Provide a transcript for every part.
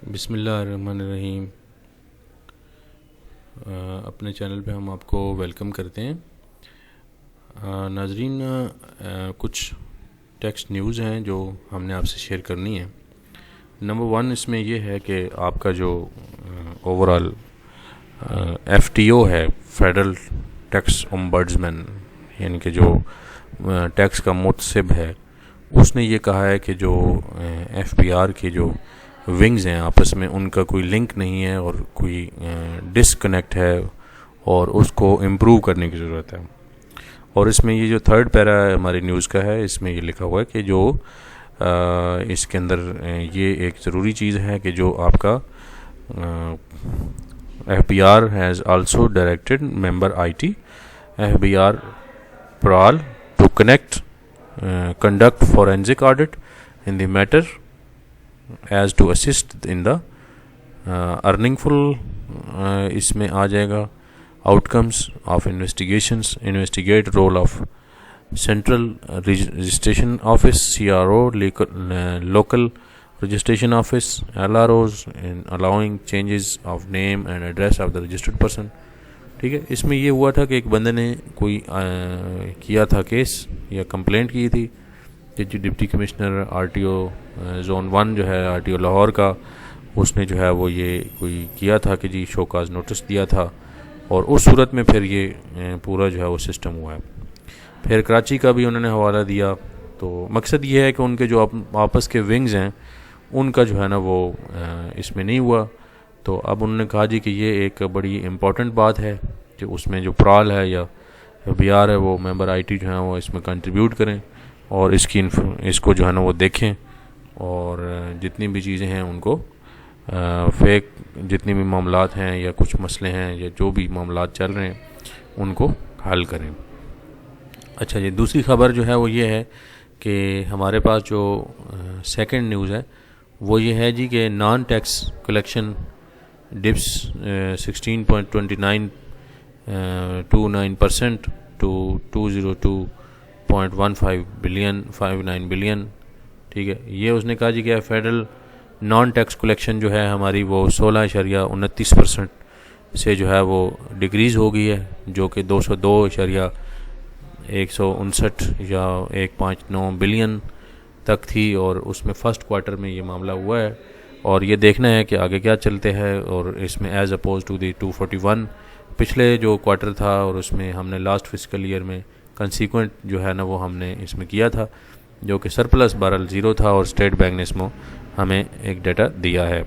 بسم اللہ الرحمن الرحیم۔ اپنے چینل پہ ہم آپ کو ویلکم کرتے ہیں۔ ناظرین، کچھ ٹیکسٹ نیوز ہیں جو ہم نے آپ سے شیئر کرنی ہے۔ نمبر 1 اس میں یہ ہے کہ آپ کا جو overall F T O ہے، فیڈرل ٹیکس امبڈسمین، یعنی کہ جو ٹیکس کا متصب ہے، اس نے یہ کہا ہے کہ جو ایف بی آر کی جو ونگز ہیں آپس میں ان کا کوئی لنک نہیں ہے اور کوئی ڈسکنیکٹ ہے اور اس کو امپروو کرنے کی ضرورت ہے۔ اور اس میں یہ جو تھرڈ پیرا ہماری نیوز کا ہے، اس میں یہ لکھا ہوا ہے کہ جو اس کے اندر یہ ایک ضروری چیز ہے کہ جو آپ کا F B R has also directed member I T F B R پرال to conduct forensic audit in the matter as to assist in the earning full اس میں آ جائے گا outcomes of investigations, investigate role of central registration office CRO, local registration office LROs in allowing changes of name and address of the registered person۔ ٹھیک ہے، اس میں یہ ہوا تھا کہ ایک بندے نے کوئی کیا تھا کیس یا کمپلینٹ کی تھی کہ جو deputy commissioner R T O zone 1 جو ہے آر ٹی او لاہور کا، اس نے جو ہے وہ یہ کوئی کیا تھا کہ جی شوکاز نوٹس دیا تھا، اور اس صورت میں پھر یہ پورا جو ہے وہ سسٹم ہوا ہے۔ پھر کراچی کا بھی انہوں نے حوالہ دیا۔ تو مقصد یہ ہے کہ ان کے جو آپس کے ونگز ہیں ان کا جو ہے نا وہ اس میں نہیں ہوا۔ تو اب انہوں نے کہا جی کہ یہ ایک بڑی امپورٹنٹ بات ہے کہ اس میں جو پرال ہے یا بی آر ہے وہ ممبر آئی ٹی جو ہیں وہ اس میں کنٹریبیوٹ کریں اور اس کو جو ہے نا وہ دیکھیں، اور جتنی بھی چیزیں ہیں ان کو فیک جتنی بھی معاملات ہیں یا کچھ مسئلے ہیں یا جو بھی معاملات چل رہے ہیں ان کو حل کریں۔ اچھا جی، دوسری خبر جو ہے وہ یہ ہے کہ ہمارے پاس جو سیکنڈ نیوز ہے وہ یہ ہے جی کہ non tax collection dips 16.29% to 202.15 billion. ٹھیک ہے، یہ اس نے کہا جی کہ فیڈرل نان ٹیکس کلیکشن جو ہے ہماری وہ 16.29% سے جو ہے وہ ڈکریز ہو گئی ہے، جو کہ 202.159 یا 159 بلین تک تھی، اور اس میں فرسٹ کوارٹر میں یہ معاملہ ہوا ہے، اور یہ دیکھنا ہے کہ آگے کیا چلتے ہیں۔ اور اس میں ایز اپوز ٹو دی 241 پچھلے جو کوارٹر تھا، اور اس میں ہم نے لاسٹ فسکل ایئر میں کنسیکوینٹ جو ہے نا وہ ہم نے اس میں کیا تھا، جو کہ سرپلس بہرحال 0 تھا، اور اسٹیٹ بینک نے اس میں ہمیں ایک ڈیٹا دیا ہے۔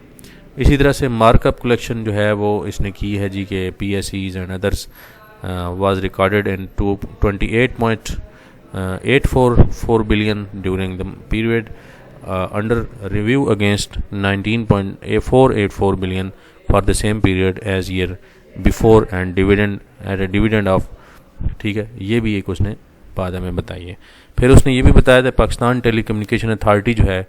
اسی طرح سے مارک اپ کلیکشن جو ہے وہ اس نے کی ہے جی کہ P S as and others was recorded in 28.844 billion during the period under review against 19.484 billion for the same period as year before and dividend of ٹھیک ہے، یہ بھی ایک اس نے بات ہمیں بتائی ہے۔ پھر اس نے یہ بھی بتایا تھا پاکستان ٹیلی کمیونیکیشن اتھارٹی جو ہے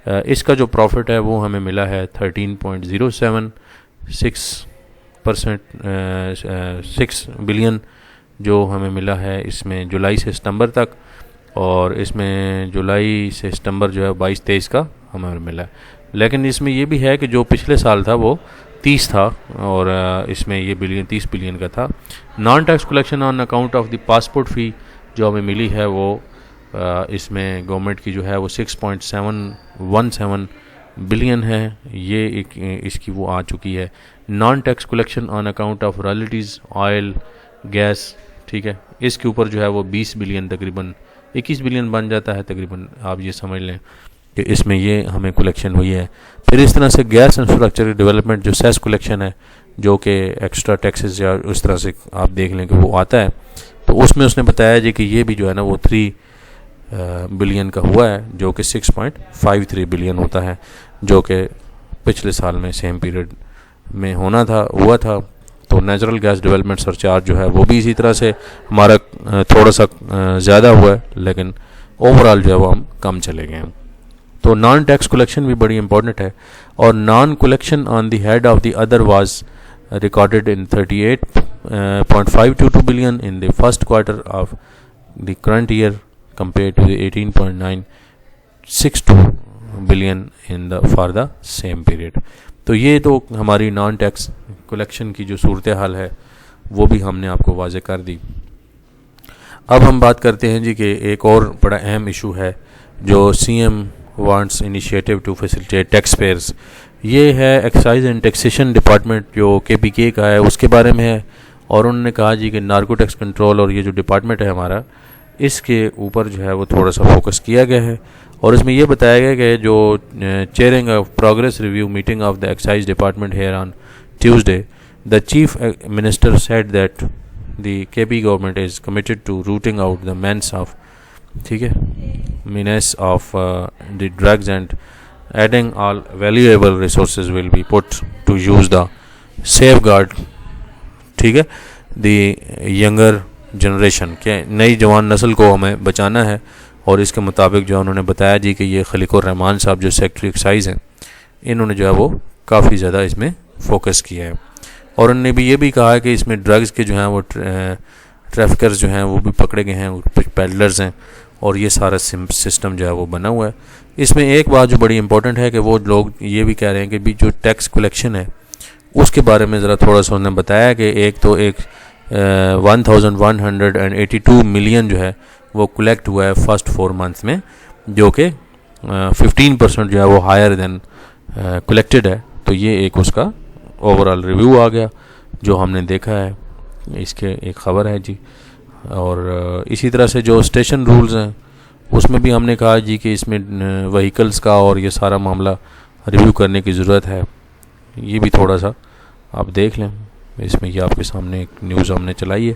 اس کا جو پروفٹ ہے وہ ہمیں ملا ہے 13.076 بلین، جو ہمیں ملا ہے اس میں جولائی سے ستمبر تک، اور اس میں جولائی سے ستمبر جو ہے 22-23 کا ہمیں ملا ہے۔ لیکن اس میں یہ بھی ہے کہ جو پچھلے سال تھا وہ 30 تھا، اور اس میں یہ 30 بلین کا تھا۔ Non tax collection on account of the passport fee جو ہمیں ملی ہے وہ اس میں گورنمنٹ کی جو ہے وہ 6.717 بلین ہے، یہ ایک اس کی وہ آ چکی ہے۔ Non tax collection on account of royalties oil gas, ٹھیک ہے، اس کے اوپر جو ہے وہ 20 بلین تقریباً 21 بلین بن جاتا ہے تقریباً، آپ یہ سمجھ لیں کہ اس میں یہ ہمیں کلیکشن ہوئی ہے۔ پھر اس طرح سے گیس انفراسٹرکچر ڈیولپمنٹ جو سیس کلیکشن ہے، جو کہ ایکسٹرا ٹیکسز یا اس طرح سے آپ دیکھ لیں کہ وہ آتا ہے، تو اس میں اس نے بتایا جی کہ یہ بھی جو ہے نا وہ 3 بلین کا ہوا ہے، جو کہ 6.53 بلین ہوتا ہے، جو کہ پچھلے سال میں سیم پیریڈ میں ہوا تھا۔ تو نیچرل گیس ڈیولپمنٹ سرچارج جو ہے وہ بھی اسی طرح سے ہمارا تھوڑا سا زیادہ ہوا ہے، لیکن اوور آل جو ہے وہ ہم کم چلے گئے ہیں۔ تو نان ٹیکس کلیکشن بھی بڑی امپورٹنٹ ہے، اور non collection on the head of the other was recorded in 38.522 billion in the first quarter of the current year compared to the 18.962 billion for the same period. تو یہ تو ہماری naan tax collection کی جو صورتحال ہے وہ بھی ہم نے آپ کو واضح کر دی. اب ہم بات کرتے ہیں جی کہ ایک اور بڑا اہم ایشو ہے جو C M wants initiative to facilitate tax payers. یہ ہے ایکسائز اینڈ ٹیکسیشن ڈپارٹمنٹ جو KPK کا ہے, اس کے بارے میں ہے. اور انہوں نے کہا جی کہ نارکو ٹیکس کنٹرول اور یہ جو ڈپارٹمنٹ ہے ہمارا, اس کے اوپر جو ہے وہ تھوڑا سا فوکس کیا گیا ہے. اور اس میں یہ بتایا گیا کہ جو chairing of progress review meeting of the excise department here on Tuesday, the chief minister said that the KP government is committed to rooting out the menace of, ٹھیک ہے, menace of the drugs and adding all valuable resources will be put to use the safeguard, ٹھیک ہے, دی younger generation, کہ نئی جوان نسل کو ہمیں بچانا ہے. اور اس کے مطابق جو انہوں نے بتایا جی کہ یہ خلیق الرحمان صاحب جو سیکٹری ایکسائز ہیں, انہوں نے جو ہے وہ کافی زیادہ اس میں فوکس کیا ہے. اور انہوں نے بھی یہ بھی کہا ہے کہ اس میں ڈرگز کے جو ہیں وہ ٹریفکرز جو ہیں وہ بھی پکڑے گئے ہیں, پیڈلرز ہیں, اور یہ سارا سسٹم جو ہے وہ بنا ہوا ہے. اس میں ایک بات جو بڑی امپورٹنٹ ہے کہ وہ لوگ یہ بھی کہہ رہے ہیں کہ بھی جو ٹیکس کلیکشن ہے اس کے بارے میں ذرا تھوڑا سا انہوں نے بتایا کہ ایک 1182 ملین جو ہے وہ کلیکٹ ہوا ہے فرسٹ 4 months میں, جو کہ 15% جو ہے وہ ہائر دین کلیکٹڈ ہے. تو یہ ایک اس کا اوور آل ریویو آ گیا جو ہم نے دیکھا ہے, اس کے ایک خبر ہے جی. اور اسی طرح سے جو اسٹیشن رولز ہیں اس میں بھی ہم نے کہا جی کہ اس میں وہیکلز کا اور یہ سارا معاملہ ریویو کرنے کی ضرورت ہے. یہ بھی تھوڑا سا آپ دیکھ لیں, اس میں یہ آپ کے سامنے ایک نیوز ہم نے چلائی ہے,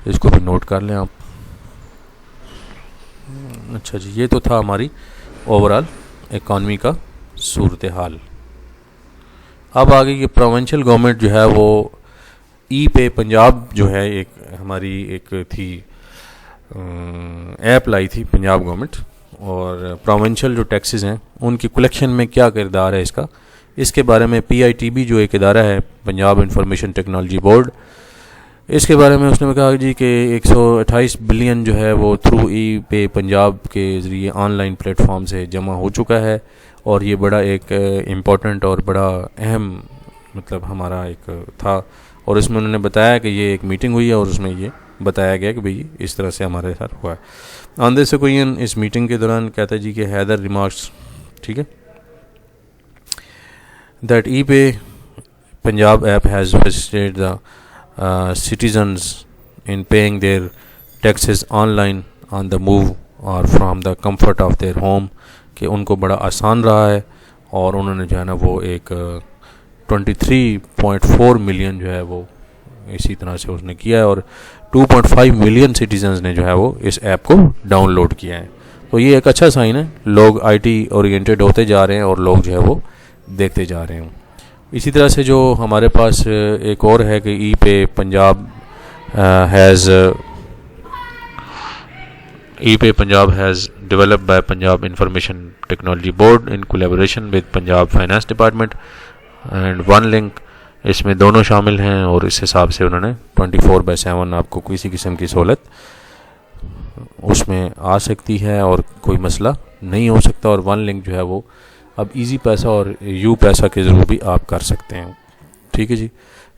اس کو بھی نوٹ کر لیں آپ. اچھا جی, یہ تو تھا ہماری اوور آل اکانومی کا صورتحال. اب آگے یہ پروونشل گورنمنٹ جو ہے وہ ای پے پنجاب جو ہے ایک ہماری ایک تھی ایپ لائی تھی پنجاب گورنمنٹ, اور پروونشل جو ٹیکسز ہیں ان کی کلیکشن میں کیا کردار ہے اس کے بارے میں PITB جو ایک ادارہ ہے, پنجاب انفارمیشن ٹیکنالوجی بورڈ, اس کے بارے میں اس نے کہا جی کہ 128 بلین جو ہے وہ تھرو ای پے پنجاب کے ذریعے آن لائن پلیٹ فارم سے جمع ہو چکا ہے. اور یہ بڑا ایک امپورٹنٹ اور بڑا اہم مطلب ہمارا ایک تھا. اور اس میں انہوں نے بتایا کہ یہ ایک میٹنگ ہوئی ہے اور اس میں یہ بتایا گیا کہ بھئی اس طرح سے ہمارے ساتھ ہوا ہے. آندے سے کوئی اس میٹنگ کے دوران کہتا ہے جی کہ حیدر ریمارکس, ٹھیک ہے, that E pay Punjab app has facilitated the citizens in paying their taxes online on the move or from the comfort of their home, کہ ان کو بڑا آسان رہا ہے. اور انہوں نے جو ہے نا وہ ایک 23.4 ملین جو ہے وہ اسی طرح سے اس نے کیا ہے, اور 2.5 ملین سٹیزنز نے جو ہے وہ اس ایپ کو ڈاؤن لوڈ کیا ہے. تو یہ ایک اچھا سائن ہے, لوگ IT اورینٹیڈ ہوتے جا رہے ہیں اور لوگ جو ہے وہ دیکھتے جا رہے ہیں. اسی طرح سے جو ہمارے پاس ایک اور ہے کہ e pay Punjab has developed by Punjab information technology board in collaboration with Punjab finance department and one link. اس میں دونوں شامل ہیں اور اس حساب سے انہوں نے 24/7 آپ کو کسی قسم کی سہولت اس میں آ سکتی ہے اور کوئی مسئلہ نہیں ہو سکتا. اور ون لنک جو ہے وہ اب ایزی پیسہ اور یو پیسہ کے ذریعے بھی آپ کر سکتے ہیں. ٹھیک ہے جی,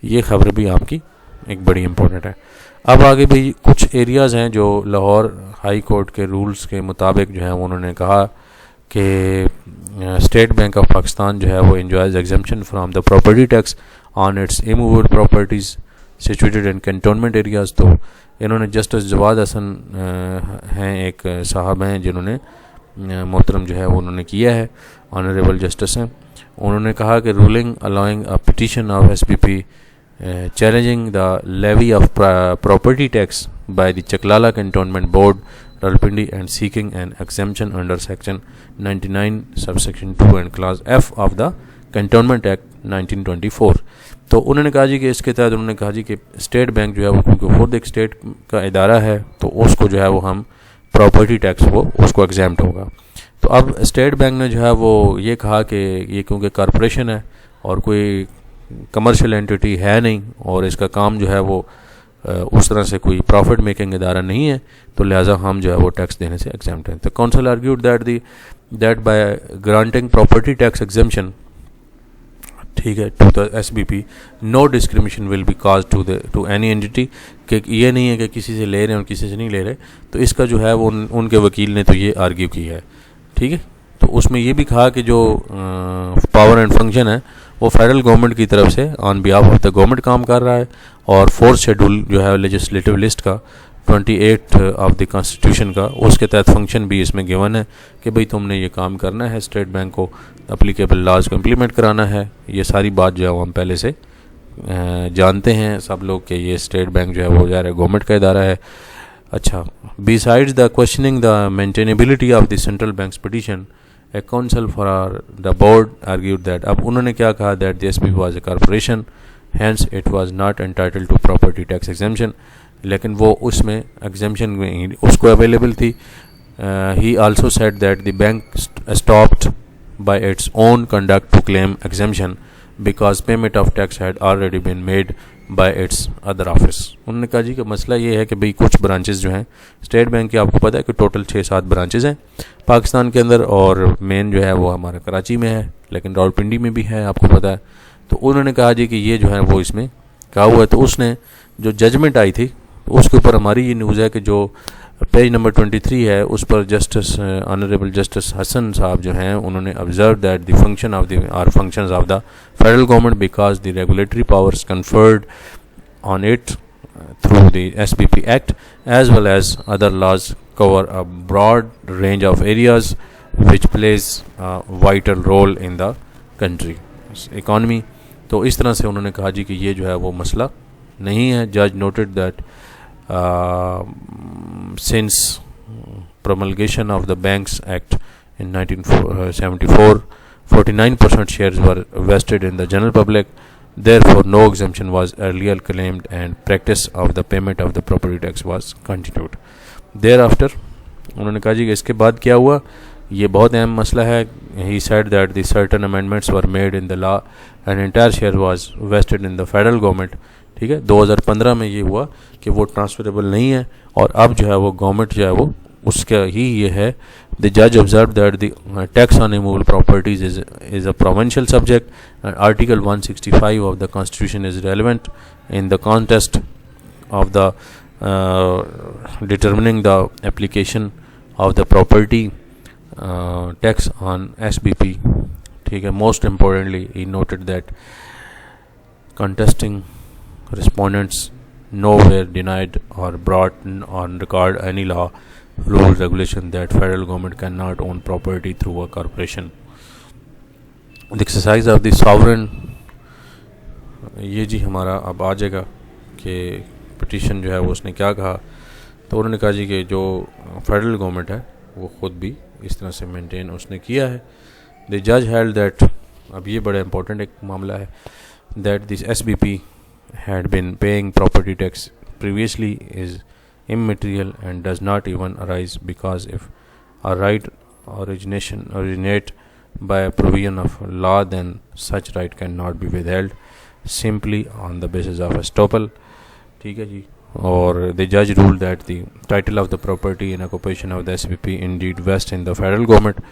یہ خبر بھی آپ کی ایک بڑی امپورٹنٹ ہے. اب آگے بھی کچھ ایریاز ہیں جو لاہور ہائی کورٹ کے رولز کے مطابق جو ہے انہوں نے کہا کہ اسٹیٹ بینک آف پاکستان جو ہے وہ enjoys exemption from the property tax on its immovable properties situated in cantonment areas. تو انہوں نے جسٹس جواد حسن ہیں ایک صاحب ہیں جنہوں نے محترم جو ہے انہوں نے کیا ہے, آنریبل جسٹس ہیں. انہوں نے کہا کہ rolling allowing a petition of SBP challenging the levy of property tax by the Chaklala Cantonment Board Rawalpindi and seeking an exemption under section 99 subsection 2 and clause F of the Cantonment Act 1924. تو انہوں نے کہا جی کہ اس کے تحت انہوں نے کہا جی کہ اسٹیٹ بینک جو ہے وہ کیونکہ خود ایک اسٹیٹ کا ادارہ ہے تو اس کو جو ہے وہ ہم پراپرٹی ٹیکس وہ اس کو ایگزیمپٹ ہوگا. تو اب اسٹیٹ بینک نے جو ہے وہ یہ کہا کہ یہ کیونکہ کارپوریشن ہے اور کوئی کمرشل اینٹیٹی ہے نہیں اور اس کا کام جو ہے وہ اس طرح سے کوئی پروفٹ میکنگ ادارہ نہیں ہے, تو لہٰذا ہم جو ہے وہ ٹیکس دینے سے ایگزیمپٹ ہیں. تو council argued that the that by granting property tax exemption, ٹھیک ہے, to the SBP, no discrimination will be caused to any entity, کہ یہ نہیں ہے کہ کسی سے لے رہے ہیں اور کسی سے نہیں لے رہے. تو اس کا جو ہے وہ ان کے وکیل نے تو یہ آرگیو کی ہے. ٹھیک ہے, تو اس میں یہ بھی کہا کہ جو پاور اینڈ فنکشن ہے وہ فیڈرل گورنمنٹ کی طرف سے آن بیہاف آف دا گورنمنٹ کام کر رہا ہے, اور 4th شیڈول جو ہے لیجسلیٹو لسٹ کا 28 آف دی کانسٹیٹیوشن کا, اس کے تحت فنکشن بھی اس میں گیون ہے کہ بھئی تم نے یہ کام کرنا ہے, اسٹیٹ بینک کو اپلیکیبل لاز کو امپلیمنٹ کرانا ہے. یہ ساری بات جو ہے وہ ہم پہلے سے جانتے ہیں سب لوگ کہ یہ اسٹیٹ بینک جو ہے وہ ظاہر ہے گورنمنٹ کا ادارہ ہے. اچھا, besides the questioning the maintainability of the central banks petition, a counsel for the board argued that, اب انہوں نے کیا کہا, that the SBP was a corporation, hence it was not entitle to property tax exemption, لیکن وہ اس میں exemption میں اس کو اویلیبل تھی. He also said that the bank stopped by its own conduct to claim exemption because payment of tax had already been made by its other office. انہوں نے کہا جی کہ مسئلہ یہ ہے کہ بھئی کچھ برانچز جو ہیں اسٹیٹ بینک کی, آپ کو پتہ ہے کہ ٹوٹل 6-7 برانچز ہیں پاکستان کے اندر, اور مین جو ہے وہ ہمارا کراچی میں ہے, لیکن راولپنڈی میں بھی ہے, آپ کو پتہ ہے. تو انہوں نے کہا جی کہ یہ جو ہے وہ اس میں کہا ہوا ہے. تو اس نے جو ججمنٹ آئی تھی اس کے اوپر ہماری یہ نیوز ہے کہ جو پیج نمبر 23 ہے اس پر جسٹس آنریبل جسٹس حسن صاحب جو ہیں انہوں نے observed that the function of the or functions of the federal government because the regulatory powers conferred on it through the SBP Act as well as other laws cover a broad range of areas which plays a vital role in the country economy. تو اس طرح سے انہوں نے کہا جی کہ یہ جو ہے وہ مسئلہ نہیں ہے. جج noted that since promulgation of the Banks Act in 1974, 49% shares were vested in the general public. Therefore, no exemption was earlier claimed and practice of the payment of the property tax was continued. Thereafter, انہوں نے کہا جی کہ اس کے بعد کیا ہوا, یہ بہت اہم مسئلہ ہے. He said that the certain amendments were made in the law and entire share was vested in the federal government. ٹھیک ہے, 2015 میں یہ ہوا کہ وہ ٹرانسفریبل نہیں ہے, اور اب جو ہے وہ گورنمنٹ جو ہے وہ اس کا ہی یہ ہے. The judge observed that the tax on immovable properties is a provincial subject and Article 165 of the Constitution is relevant in the context of the determining the application of the property tax on SBP. ٹھیک ہے, most importantly he noted that contesting respondents nowhere denied or brought on record any law, rule, regulation that federal government cannot own property through a corporation. The exercise of the sovereign, یہ جی ہمارا اب آ جائے گا کہ petition جو ہے وہ اس نے کیا کہا. تو انہوں نے کہا جی کہ جو فیڈرل گورنمنٹ ہے وہ خود بھی اس طرح سے مینٹین اس نے کیا ہے. The judge held that, اب یہ بڑا امپورٹنٹ ایک معاملہ ہے, that this SBP had been paying property tax previously is immaterial and does not even arise because if a right originate by a provision of law, then such right cannot be withheld simply on the basis of estoppel. ٹھیک ہے جی. اور the judge ruled that the title of the property in occupation of the SBP indeed vests in the federal government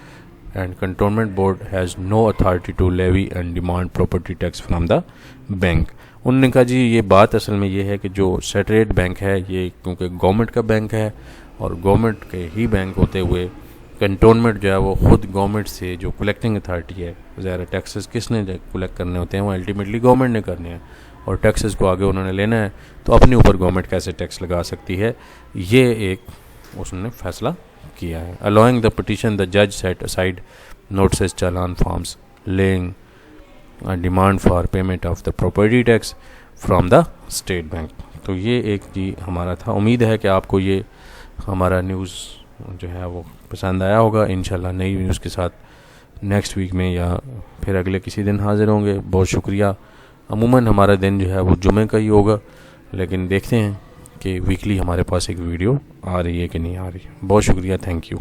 and cantonment board has no authority to levy and demand property tax from the bank. انہوں نے کہا جی یہ بات اصل میں یہ ہے کہ جو سیٹریٹ بینک ہے یہ کیونکہ گورنمنٹ کا بینک ہے, اور گورنمنٹ کے ہی بینک ہوتے ہوئے کنٹونمنٹ جو ہے وہ خود گورنمنٹ سے جو کلیکٹنگ اتھارٹی ہے, ظاہر ٹیکسز کس نے کلیکٹ کرنے ہوتے ہیں, وہ الٹیمیٹلی گورنمنٹ نے کرنے ہیں, اور ٹیکسز کو آگے انہوں نے لینا ہے. تو اپنے اوپر گورنمنٹ کیسے ٹیکس لگا سکتی ہے, یہ ایک اس نے فیصلہ کیا ہے. allowing the petition, the judge set aside notices, challan forms laying a demand for payment of the property tax from the state bank. تو یہ ایک جی ہمارا تھا. امید ہے کہ آپ کو یہ ہمارا نیوز جو ہے وہ پسند آیا ہوگا. انشاءاللہ نئی نیوز کے ساتھ نیکسٹ ویک میں یا پھر اگلے کسی دن حاضر ہوں گے. بہت شکریہ. عموماً ہمارا دن جو ہے وہ جمعہ کا ہی ہوگا, لیکن دیکھتے ہیں کہ ویکلی ہمارے پاس ایک ویڈیو آ رہی ہے کہ نہیں آ رہی. بہت شکریہ. Thank you.